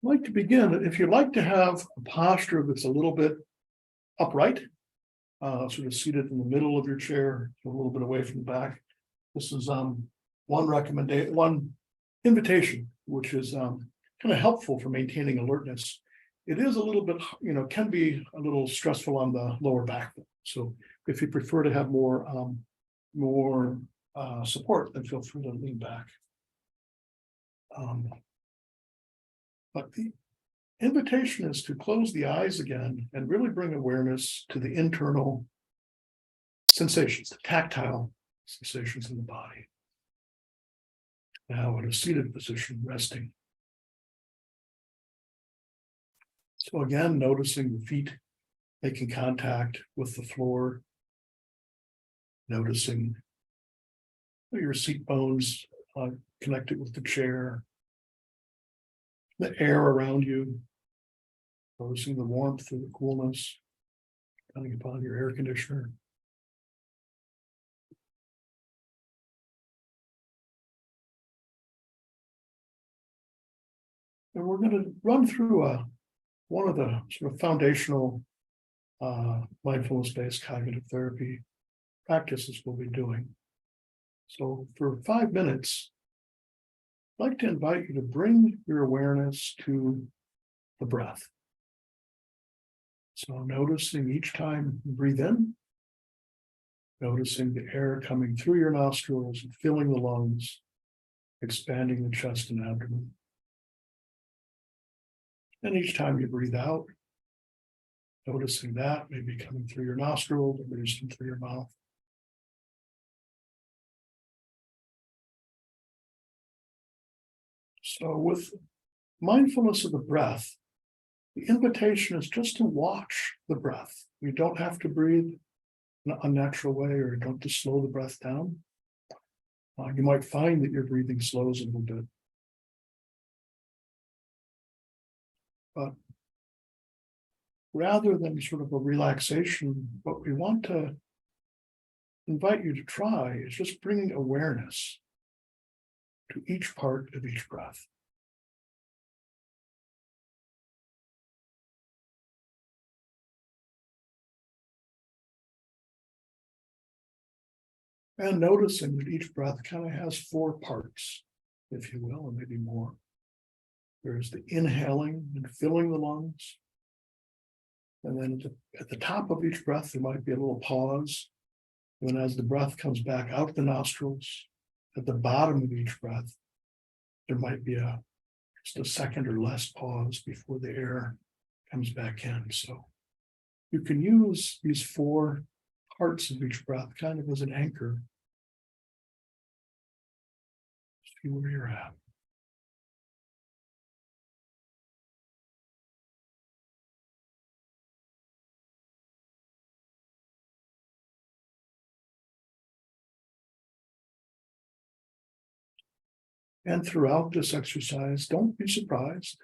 I'd like to begin, if you'd like to have a posture that's a little bit upright, sort of seated in the middle of your chair, a little bit away from the back. This is one invitation, which is kind of helpful for maintaining alertness. It is a little bit, can be a little stressful on the lower back. So if you prefer to have more support, then feel free to lean back. But the invitation is to close the eyes again and really bring awareness to the internal sensations, the tactile sensations in the body. Now in a seated position, resting. So again, noticing the feet making contact with the floor, noticing your seat bones connected with the chair, the air around you, noticing the warmth or the coolness coming upon your air conditioner. And we're going to run through one of the sort of foundational mindfulness-based cognitive therapy practices we'll be doing. So for 5 minutes, I'd like to invite you to bring your awareness to the breath. So noticing each time you breathe in, noticing the air coming through your nostrils and filling the lungs, expanding the chest and abdomen. And each time you breathe out, noticing that maybe coming through your nostrils and releasing through your mouth. So with mindfulness of the breath, the invitation is just to watch the breath. You don't have to breathe in an unnatural way, or don't just slow the breath down. You might find that your breathing slows a little bit. But rather than sort of a relaxation, what we want to invite you to try is just bringing awareness to each part of each breath. And noticing that each breath kind of has 4 parts, if you will, or maybe more. There's the inhaling and filling the lungs. And then at the top of each breath, there might be a little pause. And then as the breath comes back out the nostrils, at the bottom of each breath, there might be just a second or less pause before the air comes back in. So you can use these 4 parts of each breath kind of as an anchor. See where you're at. And throughout this exercise, don't be surprised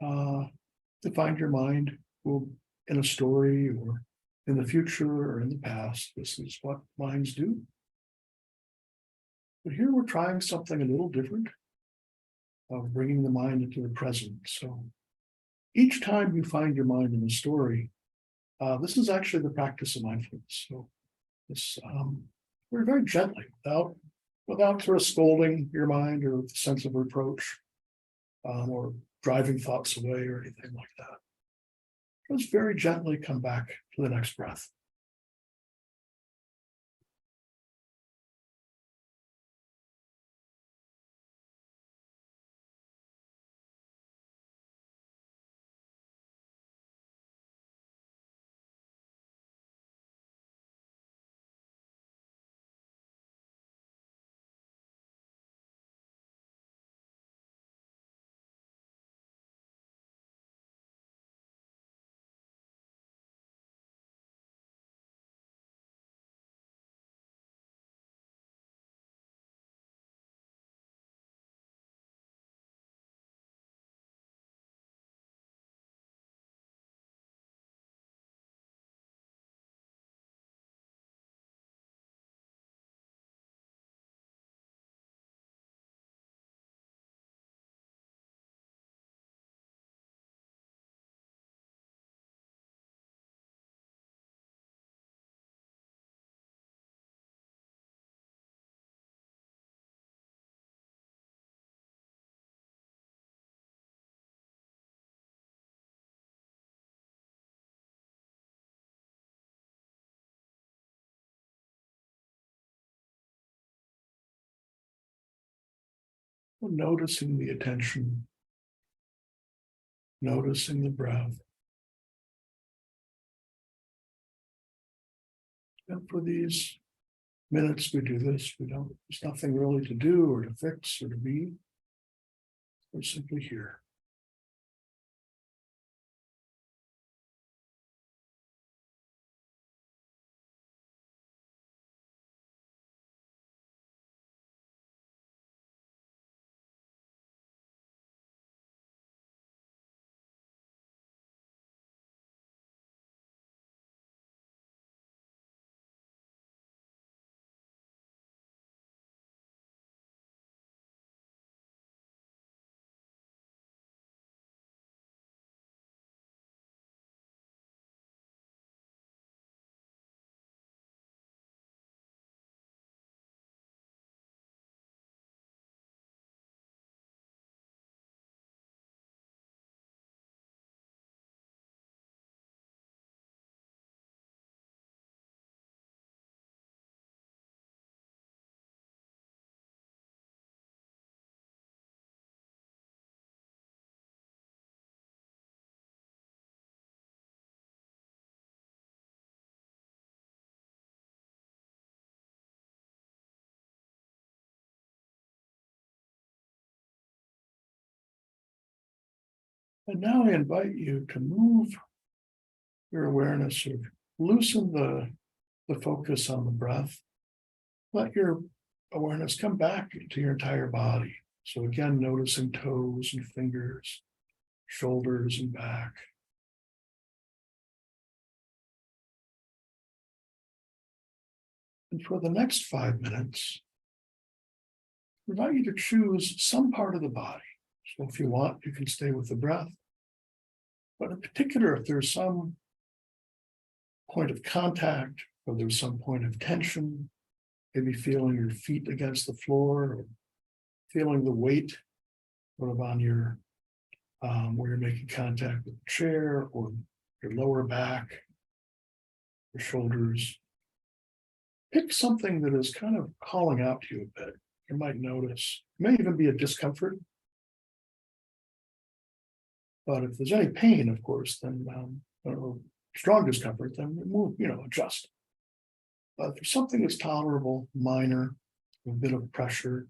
to find your mind will, in a story or in the future or in the past. This is what minds do. But here we're trying something a little different, of bringing the mind into the present. So each time you find your mind in a story, this is actually the practice of mindfulness. So this, we're very gently, without sort of scolding your mind or with a sense of reproach, or driving thoughts away or anything like that. Just very gently come back to the next breath. Noticing the attention, noticing the breath. And for these minutes we do this, there's nothing really to do or to fix or to be. We're simply here. And now I invite you to move your awareness, or loosen the focus on the breath. Let your awareness come back to your entire body. So again, noticing toes and fingers, shoulders and back. And for the next 5 minutes, I invite you to choose some part of the body. So if you want, you can stay with the breath. But in particular, if there's some point of contact, or there's some point of tension, maybe feeling your feet against the floor, or feeling the weight sort of on your, where you're making contact with the chair, or your lower back, your shoulders. Pick something that is kind of calling out to you a bit. You might notice, it may even be a discomfort. But if there's any pain, of course, then or strong discomfort, then move, adjust. But if there's something that's tolerable, minor, a bit of pressure,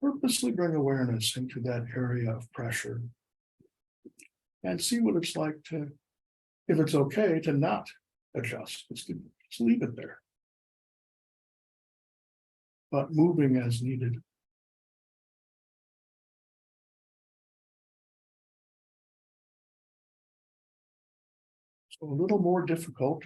purposely bring awareness into that area of pressure and see what it's like to, if it's okay to not adjust, just leave it there. But moving as needed. So a little more difficult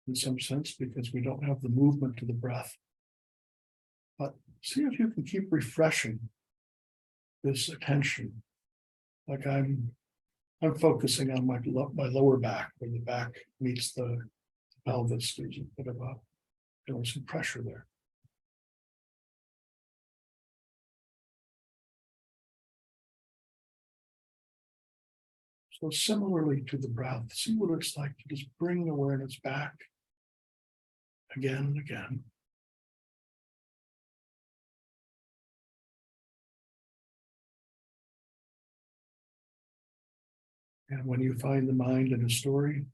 in some sense because we don't have the movement to the breath. But see if you can keep refreshing this attention. Like I'm focusing on my lower back, where the back meets the pelvis. There's a bit of some pressure there. So similarly to the breath, see what it's like to just bring awareness back again and again. And when you find the mind in a story,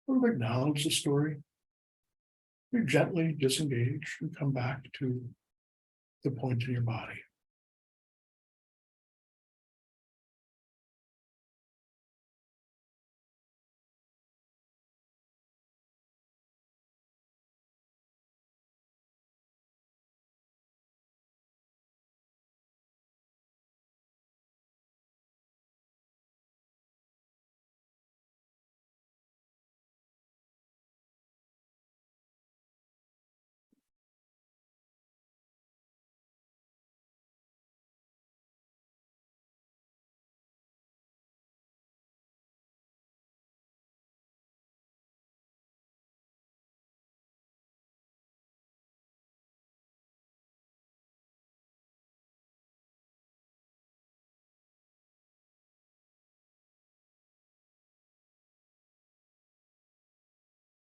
sort of acknowledge the story. You gently disengage and come back to the point in your body.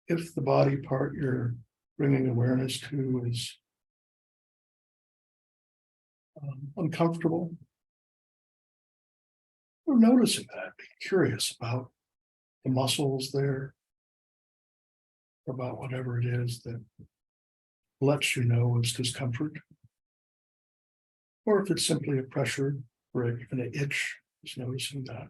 If the body part you're bringing awareness to is uncomfortable. We're noticing that, be curious about the muscles there, about whatever it is that lets you know it's discomfort. Or if it's simply a pressure or even an itch, just noticing that.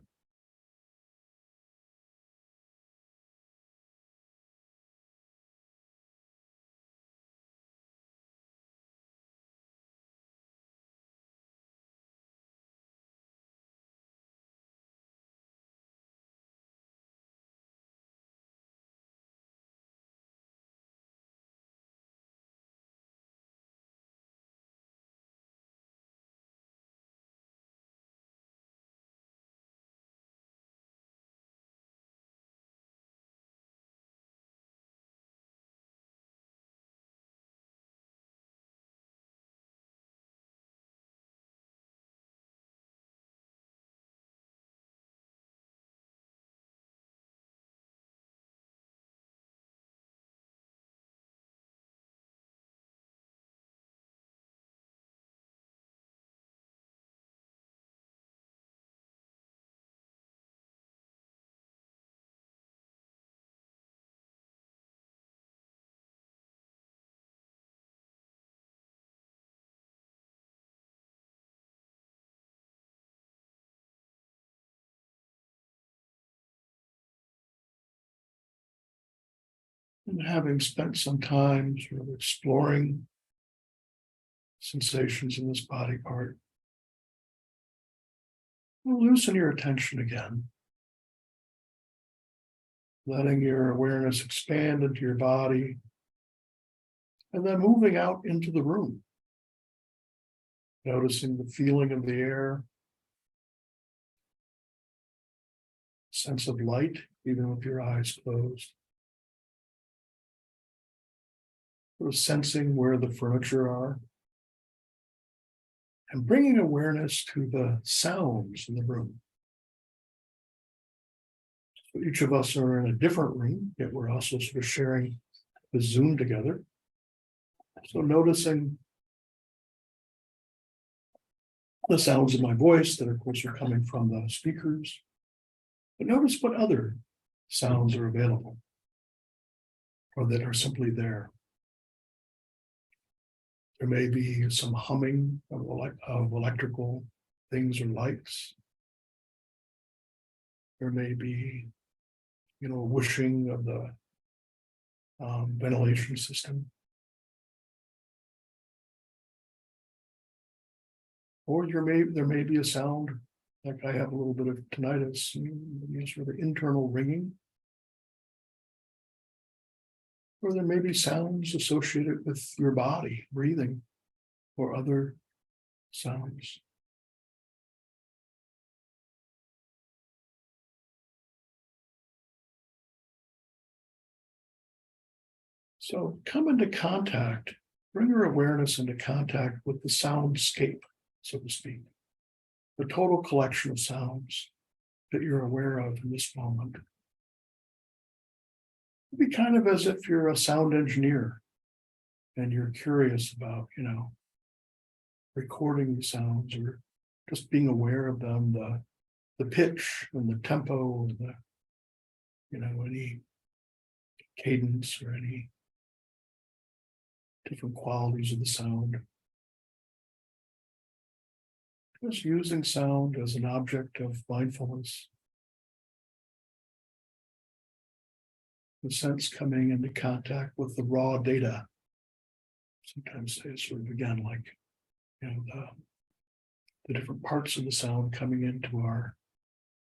And having spent some time sort of exploring sensations in this body part, loosen your attention again, letting your awareness expand into your body, and then moving out into the room, noticing the feeling of the air, sense of light, even with your eyes closed. Sort of sensing where the furniture are, and bringing awareness to the sounds in the room. So each of us are in a different room, yet we're also sort of sharing the Zoom together. So noticing the sounds of my voice that, of course, are coming from the speakers. But notice what other sounds are available or that are simply there. There may be some humming of electrical things or lights. There may be, whooshing of the ventilation system. Or there may be a sound, like I have a little bit of tinnitus, sort of internal ringing. Or there may be sounds associated with your body, breathing, or other sounds. So come into contact, bring your awareness into contact with the soundscape, so to speak, the total collection of sounds that you're aware of in this moment. It'd be kind of as if you're a sound engineer and you're curious about, recording the sounds or just being aware of them, the pitch and the tempo and the, any cadence or any different qualities of the sound. Just using sound as an object of mindfulness. The sense coming into contact with the raw data. Sometimes they sort of again like, the different parts of the sound coming into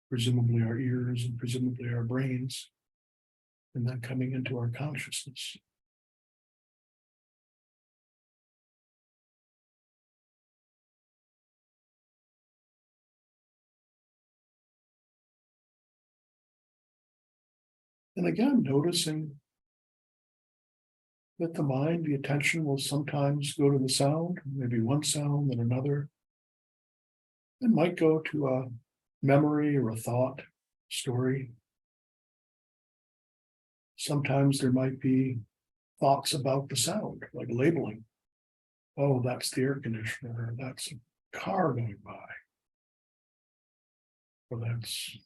presumably our ears and presumably our brains, and then coming into our consciousness. And again, noticing that the mind, the attention will sometimes go to the sound, maybe one sound, then another. It might go to a memory or a thought, story. Sometimes there might be thoughts about the sound, like labeling. Oh, that's the air conditioner, or that's car going by. Or that's,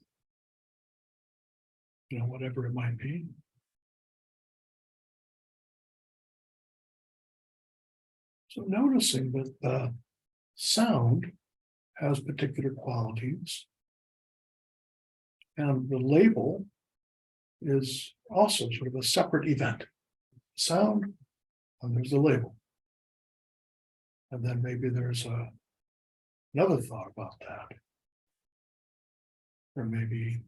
whatever it might be. So noticing that the sound has particular qualities. And the label is also sort of a separate event. Sound, and there's the label. And then maybe there's another thought about that. Or maybe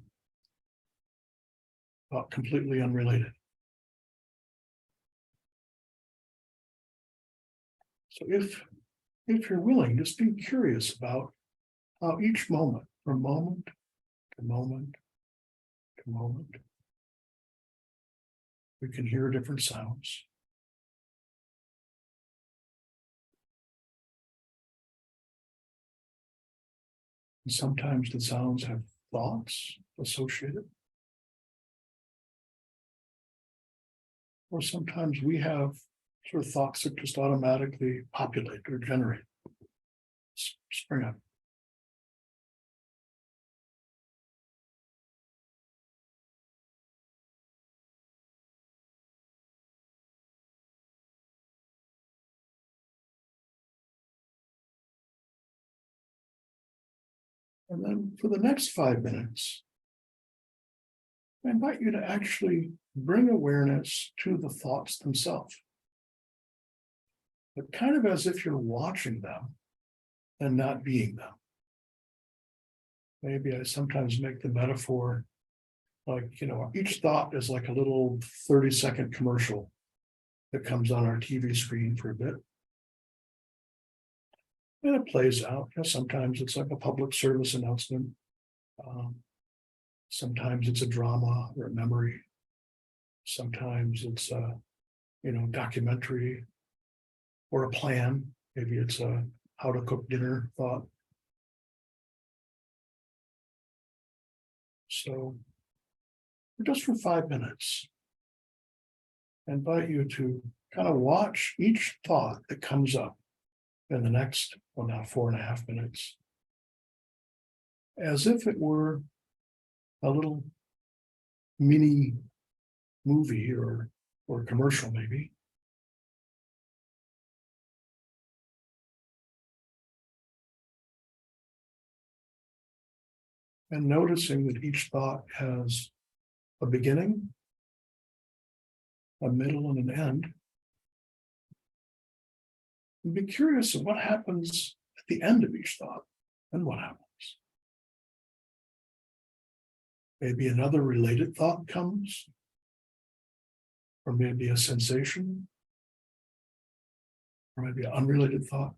completely unrelated. So if you're willing, just be curious about how each moment, from moment to moment to moment, we can hear different sounds. And sometimes the sounds have thoughts associated. Or sometimes we have sort of thoughts that just automatically populate or generate, spring up. And then for the next 5 minutes, I invite you to actually bring awareness to the thoughts themselves. But kind of as if you're watching them and not being them. Maybe I sometimes make the metaphor like, each thought is like a little 30-second commercial that comes on our TV screen for a bit. And it plays out. Sometimes it's like a public service announcement. Sometimes it's a drama or a memory. Sometimes it's a, documentary or a plan. Maybe it's a how to cook dinner thought. So just for 5 minutes, I invite you to kind of watch each thought that comes up in the next, well, now 4.5 minutes, as if it were a little mini movie or commercial, maybe. And noticing that each thought has a beginning, a middle, and an end. And be curious of what happens at the end of each thought and what happens. Maybe another related thought comes, or maybe a sensation, or maybe an unrelated thought.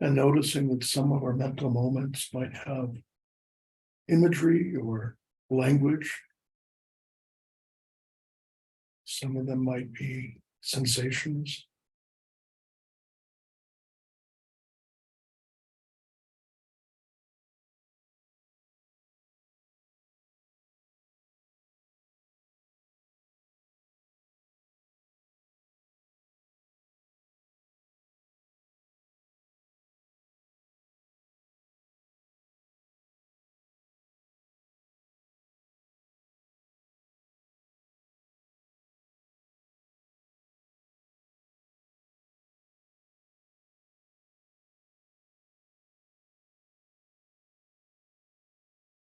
And noticing that some of our mental moments might have imagery or language. Some of them might be sensations.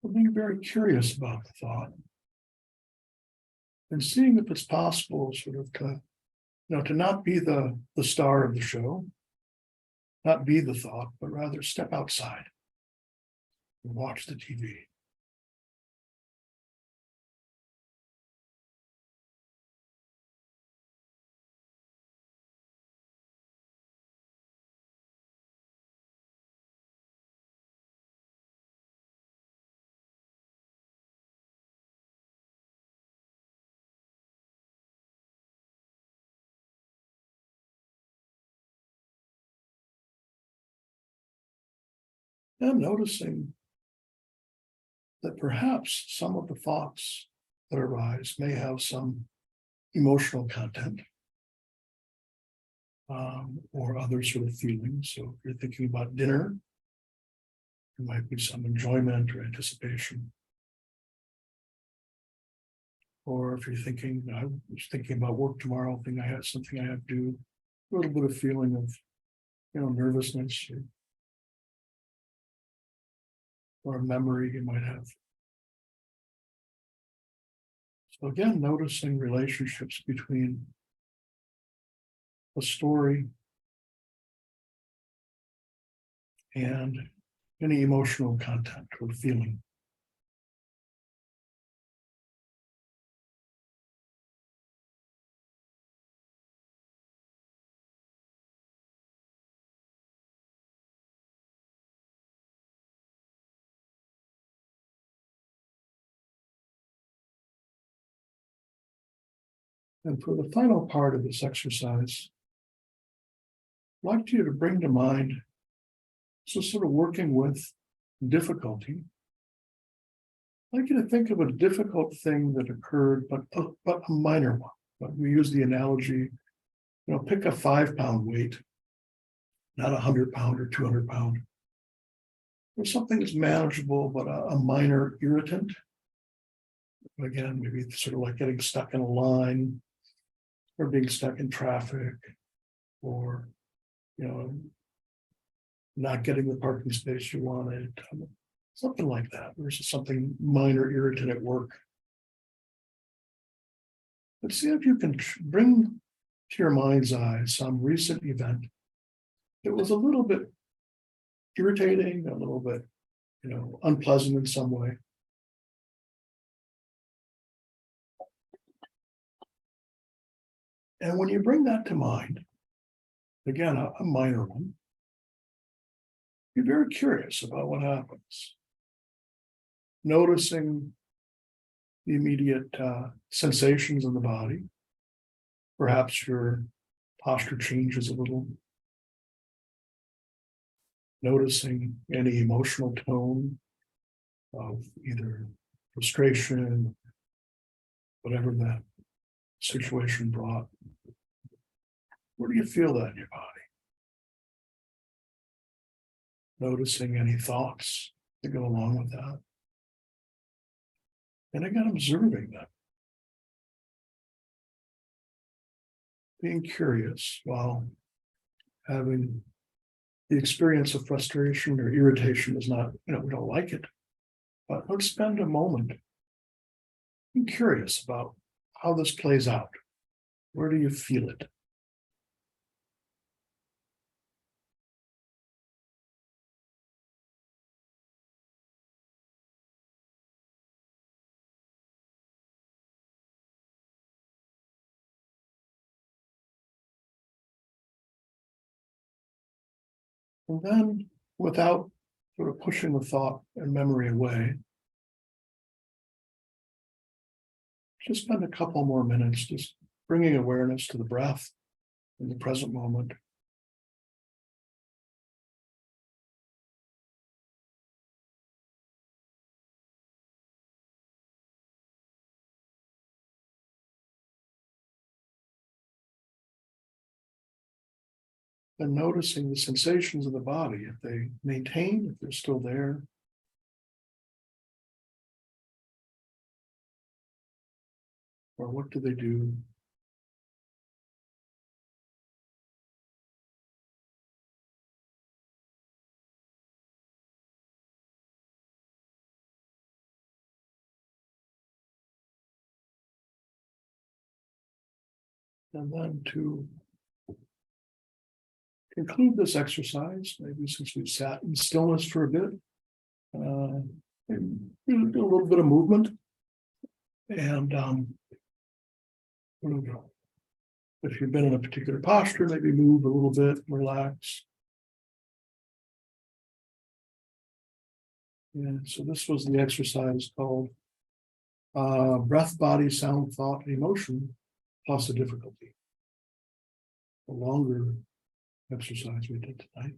But being very curious about the thought and seeing if it's possible sort of to not be the star of the show, not be the thought, but rather step outside and watch the TV. And noticing that perhaps some of the thoughts that arise may have some emotional content. Or other sort of feelings. So if you're thinking about dinner, there might be some enjoyment or anticipation. Or if you're thinking, I was thinking about work tomorrow, think I had something I have to do, a little bit of feeling of, nervousness or a memory you might have. So again, noticing relationships between a story and any emotional content or feeling. And for the final part of this exercise, I'd like you to bring to mind, so sort of working with difficulty. I'd like you to think of a difficult thing that occurred, but a minor one. But we use the analogy, pick a 5-pound weight, not 100-pound or 200-pound. Or something that's manageable, but a minor irritant. Again, maybe it's sort of like getting stuck in a line, or being stuck in traffic, or not getting the parking space you wanted, something like that, versus something minor irritant at work. But see if you can bring to your mind's eye some recent event that was a little bit irritating, a little bit, unpleasant in some way. And when you bring that to mind, again, a minor one, be very curious about what happens. Noticing the immediate sensations in the body. Perhaps your posture changes a little. Noticing any emotional tone of either frustration, whatever that situation brought. Where do you feel that in your body? Noticing any thoughts that go along with that. And again, observing them. Being curious while having the experience of frustration or irritation is not, we don't like it. But let's spend a moment being curious about how this plays out. Where do you feel it? And then, without sort of pushing the thought and memory away, just spend a couple more minutes just bringing awareness to the breath in the present moment. And noticing the sensations of the body, if they maintain, if they're still there. Or what do they do? And then to conclude this exercise, maybe since we've sat in stillness for a bit, maybe do a little bit of movement. And if you've been in a particular posture, maybe move a little bit, relax. And so this was the exercise called breath, body, sound, thought, and emotion, plus a difficulty. A longer exercise we did tonight.